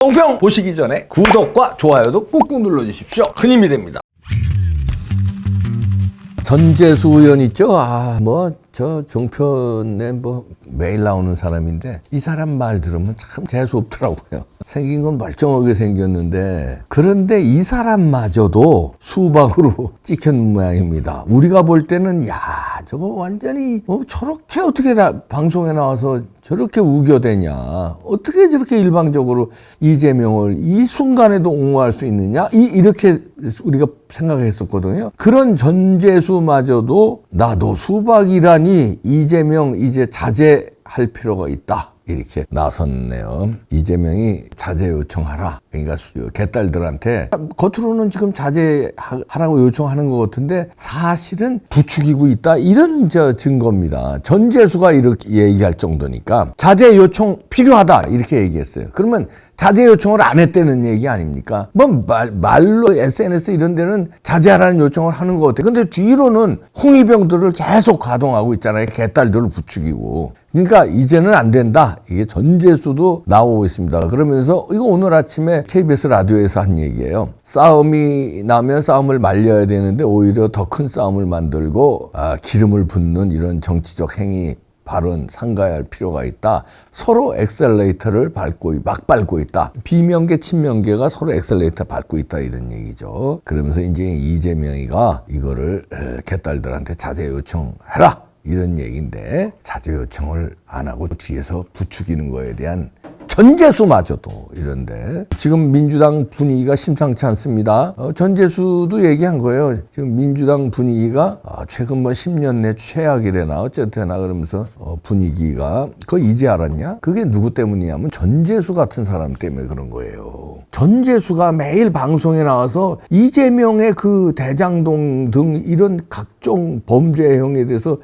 똥평 보시기 전에 구독과 좋아요도 꾹꾹 눌러주십시오. 큰 힘이 됩니다. 전재수 의원 있죠? 저 종편에 매일 나오는 사람인데 이 사람 말 들으면 참 재수 없더라고요. 생긴 건 멀쩡하게 생겼는데 그런데 이 사람마저도 수박으로 찍힌 모양입니다. 우리가 볼 때는 저거 완전히 저렇게 어떻게 방송에 나와서 저렇게 우겨대냐, 어떻게 저렇게 일방적으로 이재명을 이 순간에도 옹호할 수 있느냐, 이렇게 우리가 생각했었거든요. 그런 전재수마저도 나도 수박이라니 이재명 이제 자제할 필요가 있다, 이렇게 나섰네요. 이재명이 자제 요청하라. 그러니까 개딸들한테 겉으로는 지금 자제하라고 요청하는 것 같은데 사실은 부추기고 있다, 이런 증거입니다. 전재수가 이렇게 얘기할 정도니까 자제 요청 필요하다 이렇게 얘기했어요. 그러면 자제 요청을 안 했다는 얘기 아닙니까? 말로 SNS 이런 데는 자제하라는 요청을 하는 것 같아요. 근데 뒤로는 홍위병들을 계속 가동하고 있잖아요. 개딸들을 부추기고. 그러니까 이제는 안 된다. 이게 전재수도 나오고 있습니다. 그러면서 이거 오늘 아침에 KBS 라디오에서 한 얘기예요. 싸움이 나면 싸움을 말려야 되는데 오히려 더 큰 싸움을 만들고 기름을 붓는 이런 정치적 행위 발언 삼가할 필요가 있다. 서로 엑셀레이터를 막 밟고 있다. 비명계, 친명계가 서로 엑셀레이터 밟고 있다, 이런 얘기죠. 그러면서 이제 이재명이가 이거를 개딸들한테 자제 요청해라, 이런 얘기인데 자제 요청을 안 하고 뒤에서 부추기는 거에 대한 전재수마저도 이런데 지금 민주당 분위기가 심상치 않습니다. 전재수도 얘기한 거예요. 지금 민주당 분위기가 최근 10년 내 최악이래나 어쨌거나 그러면서 분위기가 그거 이제 알았냐? 그게 누구 때문이냐면 전재수 같은 사람 때문에 그런 거예요. 전재수가 매일 방송에 나와서 이재명의 그 대장동 등 이런 각종 범죄형에 대해서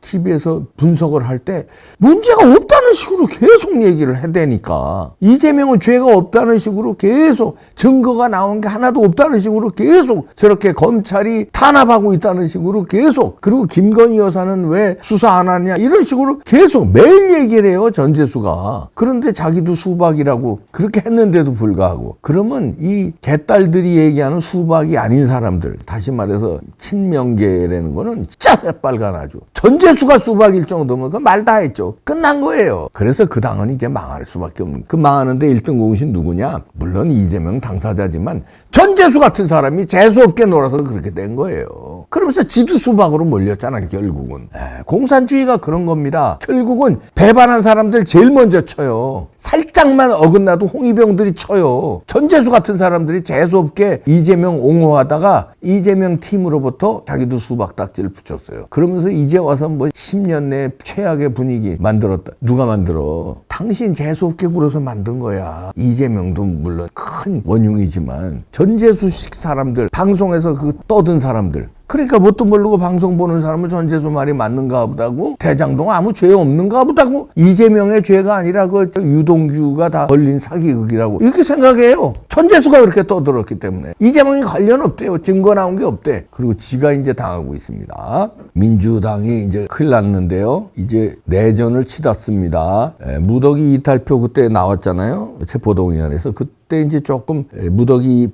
TV에서 분석을 할 때 문제가 없다는 식으로 계속 얘기를 해대니까, 이재명은 죄가 없다는 식으로 계속 증거가 나온 게 하나도 없다는 식으로 계속 저렇게 검찰이 탄압하고 있다는 식으로 계속, 그리고 김건희 여사는 왜 수사 안 하냐 이런 식으로 계속 매일 얘기를 해요, 전재수가. 그런데 자기도 수박이라고 그렇게 했는데도 불구하고, 그러면 이 개딸들이 얘기하는 수박이 아닌 사람들, 다시 말해서 친명계라는 거는 진짜 새빨간하죠. 전재수가 수박일 정도면 그 말 다 했죠. 끝난 거예요. 그래서 그 당은 이제 망할 수밖에 없는. 그 망하는데 1등 공신 누구냐? 물론 이재명 당사자지만 전재수 같은 사람이 재수없게 놀아서 그렇게 된 거예요. 그러면서 지도 수박으로 몰렸잖아, 결국은. 공산주의가 그런 겁니다. 결국은 배반한 사람들 제일 먼저 쳐요. 살짝만 어긋나도 홍위병들이 쳐요. 전재수 같은 사람들이 재수없게 이재명 옹호하다가 이재명 팀으로부터 자기도 수박 딱지를 붙였어요. 그러면서 이제 와서 10년 내 최악의 분위기 만들었다. 누가 만들어? 당신 재수없게 굴어서 만든 거야. 이재명도 물론 큰 원흉이지만 전재수식 사람들, 방송에서 떠든 사람들, 그러니까 뭣도 모르고 방송 보는 사람은 전재수 말이 맞는가 보다고, 대장동 아무 죄 없는가 보다고, 이재명의 죄가 아니라 유동규가 다 벌린 사기극이라고 이렇게 생각해요. 전재수가 그렇게 떠들었기 때문에. 이재명이 관련 없대요. 증거 나온 게 없대. 그리고 지가 이제 당하고 있습니다. 민주당이 이제 큰일 났는데요. 이제 내전을 치닫습니다. 무더기 이탈표 그때 나왔잖아요. 체포동의안에서. 그때 이제 조금 무더기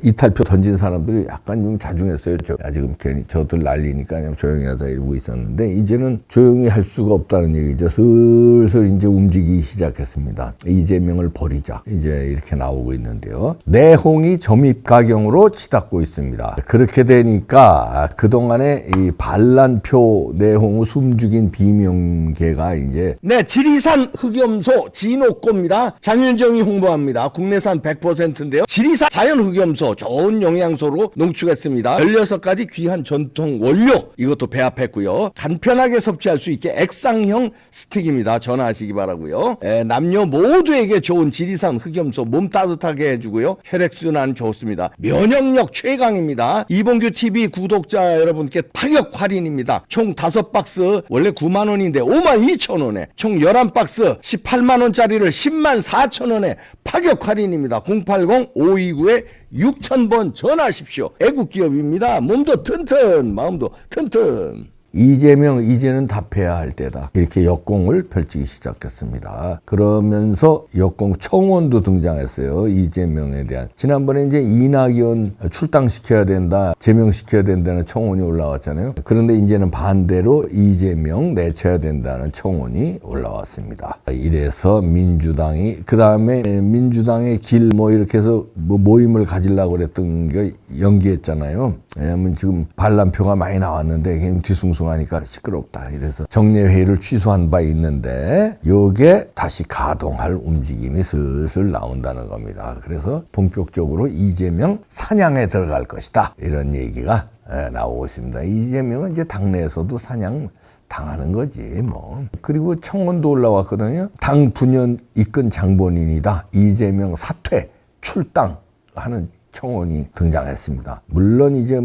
이탈표 던진 사람들이 약간 좀 자중했어요. 지금 괜히 저들 난리니까 그냥 조용히 하자 이러고 있었는데, 이제는 조용히 할 수가 없다는 얘기죠. 슬슬 이제 움직이기 시작했습니다. 이재명을 버리자, 이제 이렇게 나오고 있는데요. 내홍이 점입가경으로 치닫고 있습니다. 그렇게 되니까 그동안에 이 반란표 내홍을 숨죽인 비명계가 이제 지리산 흑염소 진옥고입니다. 장윤정이 홍보합니다. 국내산 100%인데요. 지리산 자연 흑염소 좋은 영양소로 농축했습니다. 16가지 귀한 전통 원료, 이것도 배합했고요. 간편하게 섭취할 수 있게 액상형 스틱입니다. 전화하시기 바라고요. 남녀 모두에게 좋은 지리산 흑염소, 몸 따뜻하게 해주고요. 혈액순환 좋습니다. 면역력 최강입니다. 이봉규 TV 구독자 여러분께 파격 할인입니다. 총 5박스 원래 9만원인데 52,000원에, 총 11박스 18만원짜리를 104,000원에 파격 할인입니다. 080-529-6000번 전화하십시오. 애국기업입니다. 몸도 튼튼, 마음도 튼튼. 이재명 이제는 답해야 할 때다. 이렇게 역공을 펼치기 시작했습니다. 그러면서 역공 청원도 등장했어요. 이재명에 대한. 지난번에 이제 이낙연 출당시켜야 된다, 제명시켜야 된다는 청원이 올라왔잖아요. 그런데 이제는 반대로 이재명 내쳐야 된다는 청원이 올라왔습니다. 이래서 민주당이 그 다음에 민주당의 길 이렇게 해서 모임을 가지려고 그랬던 게 연기했잖아요. 왜냐하면 지금 반란표가 많이 나왔는데 그냥 뒤숭숭하니까 시끄럽다. 이래서 정례회의를 취소한 바 있는데 요게 다시 가동할 움직임이 슬슬 나온다는 겁니다. 그래서 본격적으로 이재명 사냥에 들어갈 것이다. 이런 얘기가 나오고 있습니다. 이재명은 이제 당내에서도 사냥 당하는 거지 뭐. 그리고 청원도 올라왔거든요. 당 분연 이끈 장본인이다. 이재명 사퇴 출당하는 청원이 등장했습니다. 물론 이제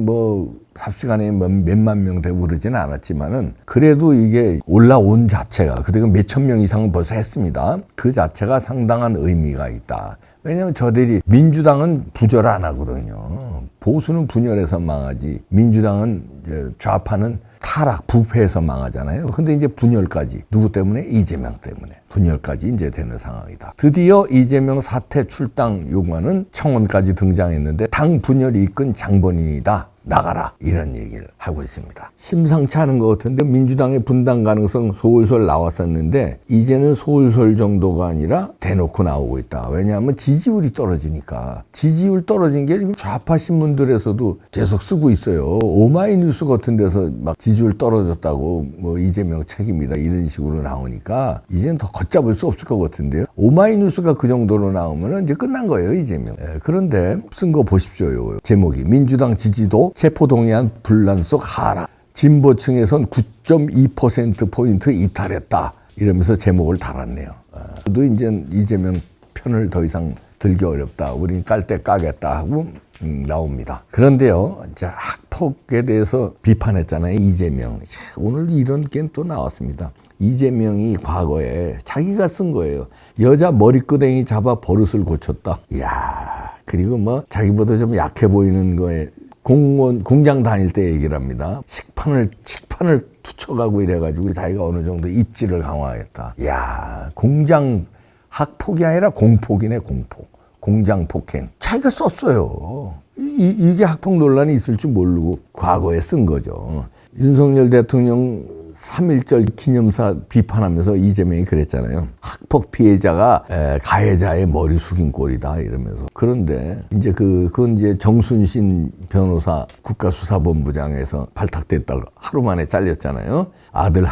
삽시간에 몇만 명 되고 그러지는 않았지만은 그래도 이게 올라온 자체가 그때가 몇천 명 이상은 벌써 했습니다. 그 자체가 상당한 의미가 있다. 왜냐하면 저들이 민주당은 부절 안 하거든요. 보수는 분열해서 망하지 민주당은 이제 좌파는 타락, 부패해서 망하잖아요. 근데 이제 분열까지 누구 때문에? 이재명 때문에 분열까지 이제 되는 상황이다. 드디어 이재명 사퇴 출당 요구하는 청원까지 등장했는데 당 분열이 이끈 장본인이다. 나가라 이런 얘기를 하고 있습니다. 심상치 않은 것 같은데 민주당의 분당 가능성 솔솔 나왔었는데 이제는 솔솔 정도가 아니라 대놓고 나오고 있다. 왜냐하면 지지율이 떨어지니까. 지지율 떨어진 게 지금 좌파 신문들에서도 계속 쓰고 있어요. 오마이뉴스 같은 데서 막 지지율 떨어졌다고 이재명 책임이다 이런 식으로 나오니까 이제는 더 걷잡을 수 없을 것 같은데요. 오마이뉴스가 그 정도로 나오면 이제 끝난 거예요 이재명. 그런데 쓴 거 보십시오. 제목이 민주당 지지도 체포동의안 분란 속 하락. 진보층에선 9.2%포인트 이탈했다. 이러면서 제목을 달았네요. 저도 이제 이재명 편을 더 이상 들기 어렵다. 우린 깔 때 까겠다 하고 나옵니다. 그런데요. 이제 학폭에 대해서 비판했잖아요. 이재명. 오늘 이런 게 또 나왔습니다. 이재명이 과거에 자기가 쓴 거예요. 여자 머리끄댕이 잡아 버릇을 고쳤다. 이야. 그리고 자기보다 좀 약해 보이는 거에 공장 다닐 때 얘기를 합니다. 식판을 투척하고 이래가지고 자기가 어느 정도 입지를 강화했다. 이야, 공장 학폭이 아니라 공폭이네, 공폭. 공장 폭행. 자기가 썼어요. 이게 학폭 논란이 있을 줄 모르고 과거에 쓴 거죠. 윤석열 대통령 3.1절 기념사 비판하면서 이재명이 그랬잖아요. 학폭 피해자가 가해자의 머리 숙인 꼴이다 이러면서. 그런데 이제 그건 이제 정순신 변호사 국가수사본부장에서 발탁됐다가 하루 만에 잘렸잖아요. 아들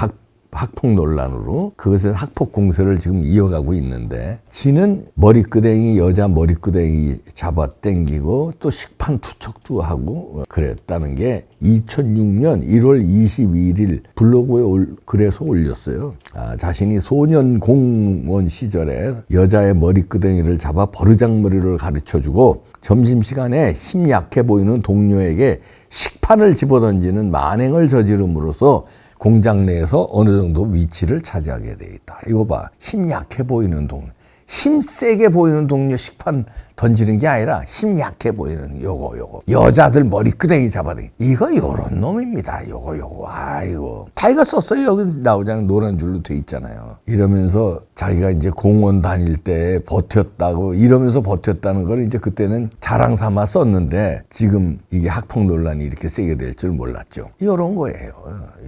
학폭 논란으로. 그것에 학폭 공세를 지금 이어가고 있는데 지는 머리끄댕이 여자 머리끄댕이 잡아 당기고 또 식판 투척도 하고 그랬다는 게 2006년 1월 22일 블로그에 글에서 올렸어요. 자신이 소년 공무원 시절에 여자의 머리끄댕이를 잡아 버르장머리를 가르쳐주고 점심시간에 힘 약해 보이는 동료에게 식판을 집어던지는 만행을 저지름으로써 공장 내에서 어느 정도 위치를 차지하게 돼 있다. 이거 봐. 힘 약해 보이는 동료. 힘 세게 보이는 동료 식판 던지는 게 아니라 힘 약해 보이는 요거. 여자들 머리끄댕이 잡아당기. 이거 요런 놈입니다. 요거. 아이고. 자기가 썼어요. 여기 나오잖아요. 노란 줄로 돼 있잖아요. 이러면서 자기가 이제 공원 다닐 때 버텼다고 이러면서 버텼다는 걸 이제 그때는 자랑 삼아 썼는데 지금 이게 학폭 논란이 이렇게 세게 될 줄 몰랐죠. 요런 거예요.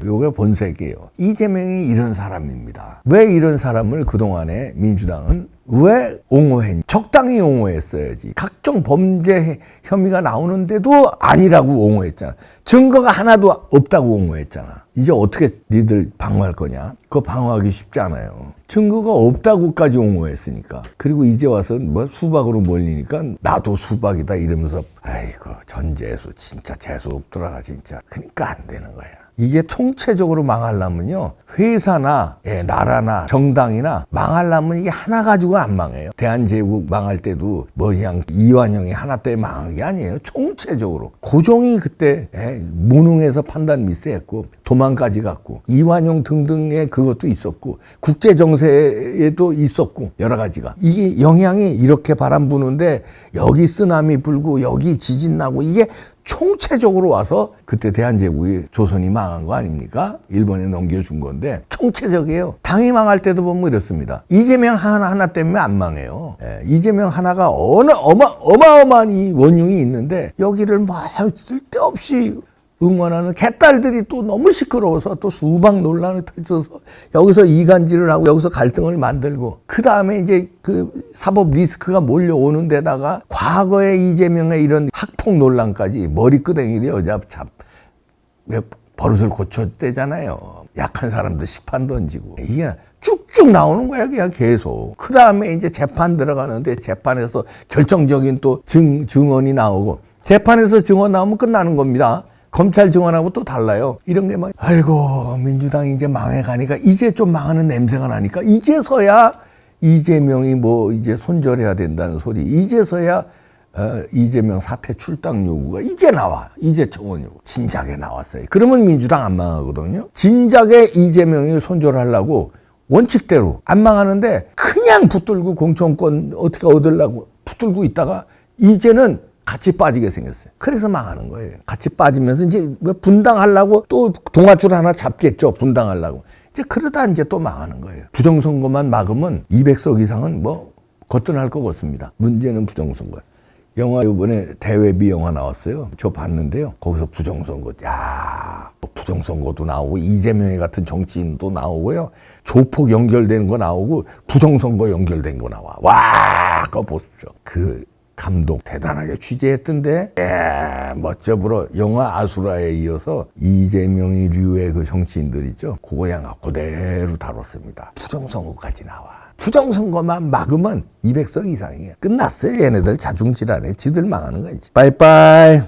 요게 본색이에요. 이재명이 이런 사람입니다. 왜 이런 사람을 그동안에 민주당은 왜 옹호했니? 적당히 옹호했어야지. 각종 범죄 혐의가 나오는데도 아니라고 옹호했잖아. 증거가 하나도 없다고 옹호했잖아. 이제 어떻게 니들 방어할 거냐? 그거 방어하기 쉽지 않아요. 증거가 없다고까지 옹호했으니까. 그리고 이제 와서 수박으로 몰리니까 나도 수박이다 이러면서 아이고 전재수 진짜 재수 없더라 진짜. 그러니까 안 되는 거야. 이게 총체적으로 망하려면요. 회사나 나라나 정당이나 망하려면 이게 하나 가지고 안 망해요. 대한제국 망할 때도 그냥 이완영이 하나 때문에 망한 게 아니에요. 총체적으로. 고종이 그때 무능해서 판단 미스했고 도망까지 갔고 이완용 등등의 그것도 있었고 국제 정세에도 있었고 여러 가지가 이게 영향이 이렇게 바람 부는데 여기 쓰나미 불고 여기 지진 나고 이게 총체적으로 와서 그때 대한제국이 조선이 망한 거 아닙니까? 일본에 넘겨준 건데 총체적이에요. 당이 망할 때도 보면 이렇습니다. 이재명 하나 때문에 안 망해요. 예, 이재명 하나가 어마어마한 이 원흉이 있는데 여기를 막 쓸데없이 응원하는 개딸들이 또 너무 시끄러워서 또 수박 논란을 펼쳐서 여기서 이간질을 하고 여기서 갈등을 만들고 그 다음에 이제 그 사법 리스크가 몰려오는 데다가 과거에 이재명의 이런 학폭 논란까지 머리끄댕이를 여자 왜 버릇을 고쳤대잖아요. 약한 사람들 식판 던지고 이게 쭉쭉 나오는 거야 그냥 계속. 그 다음에 이제 재판 들어가는데 재판에서 결정적인 또 증언이 나오고 재판에서 증언 나오면 끝나는 겁니다. 검찰 증언하고 또 달라요. 이런 게 막, 아이고, 민주당이 이제 망해가니까, 이제 좀 망하는 냄새가 나니까, 이제서야 이재명이 뭐 이제 손절해야 된다는 소리, 이제서야 이재명 사퇴 출당 요구가 이제 나와. 이제 청원 요구. 진작에 나왔어요. 그러면 민주당 안 망하거든요. 진작에 이재명이 손절하려고 원칙대로 안 망하는데, 그냥 붙들고 공천권 어떻게 얻으려고 붙들고 있다가, 이제는 같이 빠지게 생겼어요. 그래서 망하는 거예요. 같이 빠지면서 이제 분당하려고 또 동아줄 하나 잡겠죠. 분당하려고. 이제 그러다 이제 또 망하는 거예요. 부정선거만 막으면 200석 이상은 뭐 거뜬할 것 같습니다. 문제는 부정선거. 영화 이번에 대외비 영화 나왔어요. 저 봤는데요. 거기서 부정선거. 야, 부정선거도 나오고 이재명이 같은 정치인도 나오고요. 조폭 연결되는 거 나오고 부정선거 연결된 거 나와. 와, 그거 보십시오. 그 감독 대단하게 취재했던데 멋져 불어. 영화 아수라에 이어서 이재명이 류의 그 정치인들 있죠. 그거 양아 그대로 다뤘습니다. 부정선거까지 나와. 부정선거만 막으면 200석 이상이에요. 끝났어요. 얘네들 자중질환에 지들 망하는 거지. 빠이빠이.